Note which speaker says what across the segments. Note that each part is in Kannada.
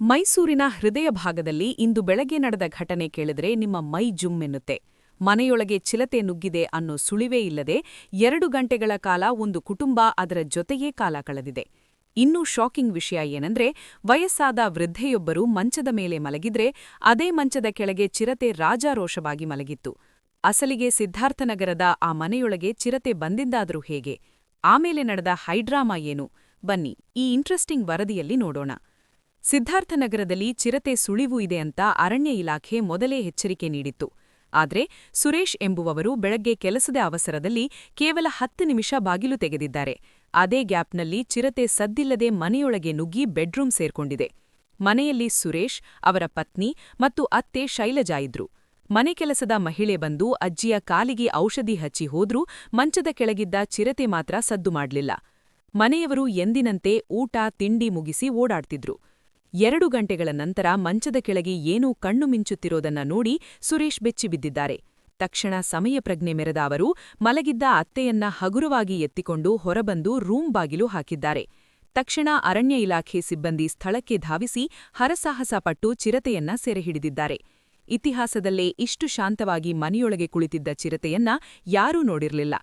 Speaker 1: ಮೈಸೂರಿನ ಹೃದಯ ಭಾಗದಲ್ಲಿ ಇಂದು ಬೆಳಗ್ಗೆ ನಡೆದ ಘಟನೆ ಕೇಳಿದ್ರೆ ನಿಮ್ಮ ಮೈ ಜುಮ್ ಎನ್ನುತ್ತೆ. ಮನೆಯೊಳಗೆ ಚಿಲತೆ ನುಗ್ಗಿದೆ ಅನ್ನೋ ಸುಳಿವೇ ಇಲ್ಲದೆ 2 ಗಂಟೆಗಳ ಕಾಲ ಒಂದು ಕುಟುಂಬ ಅದರ ಜೊತೆಯೇ ಕಾಲ ಕಳೆದಿದೆ. ಇನ್ನೂ ಶಾಕಿಂಗ್ ವಿಷಯ ಏನಂದ್ರೆ, ವಯಸ್ಸಾದ ವೃದ್ಧೆಯೊಬ್ಬರು ಮಂಚದ ಮೇಲೆ ಮಲಗಿದ್ರೆ ಅದೇ ಮಂಚದ ಕೆಳಗೆ ಚಿರತೆ ರಾಜಾರೋಷವಾಗಿ ಮಲಗಿತ್ತು. ಅಸಲಿಗೆ ಸಿದ್ಧಾರ್ಥನಗರದ ಆ ಮನೆಯೊಳಗೆ ಚಿರತೆ ಬಂದಿದ್ದಾದ್ರೂ ಹೇಗೆ? ಆಮೇಲೆ ನಡೆದ ಹೈಡ್ರಾಮಾ ಏನು? ಬನ್ನಿ ಈ ಇಂಟ್ರೆಸ್ಟಿಂಗ್ ವರದಿಯಲ್ಲಿ ನೋಡೋಣ. ಸಿದ್ಧಾರ್ಥನಗರದಲ್ಲಿ ಚಿರತೆ ಸುಳಿವು ಇದೆ ಅಂತ ಅರಣ್ಯ ಇಲಾಖೆ ಮೊದಲೇ ಎಚ್ಚರಿಕೆ ನೀಡಿತ್ತು. ಆದ್ರೆ ಸುರೇಶ್ ಎಂಬುವವರು ಬೆಳಗ್ಗೆ ಕೆಲಸದ ಅವಸರದಲ್ಲಿ ಕೇವಲ 10 ನಿಮಿಷ ಬಾಗಿಲು ತೆಗೆದಿದ್ದಾರೆ. ಅದೇ ಗ್ಯಾಪ್ನಲ್ಲಿ ಚಿರತೆ ಸದ್ದಿಲ್ಲದೆ ಮನೆಯೊಳಗೆ ನುಗ್ಗಿ ಬೆಡ್ರೂಮ್ ಸೇರ್ಕೊಂಡಿದೆ. ಮನೆಯಲ್ಲಿ ಸುರೇಶ್, ಅವರ ಪತ್ನಿ ಮತ್ತು ಅತ್ತೆ ಶೈಲಜಾ ಇದ್ರು. ಮನೆ ಕೆಲಸದ ಮಹಿಳೆ ಬಂದು ಅಜ್ಜಿಯ ಕಾಲಿಗೆ ಔಷಧಿ ಹಚ್ಚಿ ಹೋದ್ರೂ ಮಂಚದ ಕೆಳಗಿದ್ದ ಚಿರತೆ ಮಾತ್ರ ಸದ್ದು ಮಾಡ್ಲಿಲ್ಲ. ಮನೆಯವರು ಎಂದಿನಂತೆ ಊಟ ತಿಂಡಿ ಮುಗಿಸಿ ಓಡಾಡ್ತಿದ್ರು. 2 ಗಂಟೆಗಳ ನಂತರ ಮಂಚದ ಕೆಳಗೆ ಏನೂ ಕಣ್ಣು ಮಿಂಚುತ್ತಿರೋದನ್ನ ನೋಡಿ ಸುರೇಶ್ ಬೆಚ್ಚಿಬಿದ್ದಿದ್ದಾರೆ. ತಕ್ಷಣ ಸಮಯಪ್ರಜ್ಞೆ ಮೆರೆದ ಅವರು ಮಲಗಿದ್ದ ಅತ್ತೆಯನ್ನ ಹಗುರವಾಗಿ ಎತ್ತಿಕೊಂಡು ಹೊರಬಂದು ರೂಮ್ ಬಾಗಿಲು ಹಾಕಿದ್ದಾರೆ. ತಕ್ಷಣ ಅರಣ್ಯ ಇಲಾಖೆ ಸಿಬ್ಬಂದಿ ಸ್ಥಳಕ್ಕೆ ಧಾವಿಸಿ ಹರಸಾಹಸ ಪಟ್ಟು ಚಿರತೆಯನ್ನ ಸೆರೆಹಿಡಿದಿದ್ದಾರೆ. ಇತಿಹಾಸದಲ್ಲೇ ಇಷ್ಟು ಶಾಂತವಾಗಿ ಮನೆಯೊಳಗೆ ಕುಳಿತಿದ್ದ ಚಿರತೆಯನ್ನ ಯಾರೂ ನೋಡಿರ್ಲಿಲ್ಲ.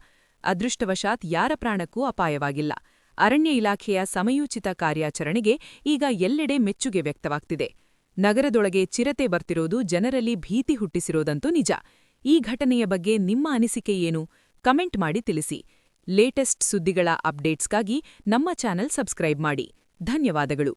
Speaker 1: ಅದೃಷ್ಟವಶಾತ್ ಯಾರ ಪ್ರಾಣಕ್ಕೂ ಅಪಾಯವಾಗಿಲ್ಲ. ಅರಣ್ಯ ಇಲಾಖೆಯ ಸಮಯೋಚಿತ ಕಾರ್ಯಾಚರಣೆಗೆ ಈಗ ಎಲ್ಲೆಡೆ ಮೆಚ್ಚುಗೆ ವ್ಯಕ್ತವಾಗ್ತಿದೆ. ನಗರದೊಳಗೆ ಚಿರತೆ ಬರ್ತಿರೋದು ಜನರಲ್ಲಿ ಭೀತಿ ಹುಟ್ಟಿಸಿರೋದಂತೂ ನಿಜ. ಈ ಘಟನೆಯ ಬಗ್ಗೆ ನಿಮ್ಮ ಅನಿಸಿಕೆ ಏನು? ಕಮೆಂಟ್ ಮಾಡಿ ತಿಳಿಸಿ. ಲೇಟೆಸ್ಟ್ ಸುದ್ದಿಗಳ ಅಪ್ಡೇಟ್ಸ್ಗಾಗಿ ನಮ್ಮ ಚಾನೆಲ್ ಸಬ್ಸ್ಕ್ರೈಬ್ ಮಾಡಿ. ಧನ್ಯವಾದಗಳು.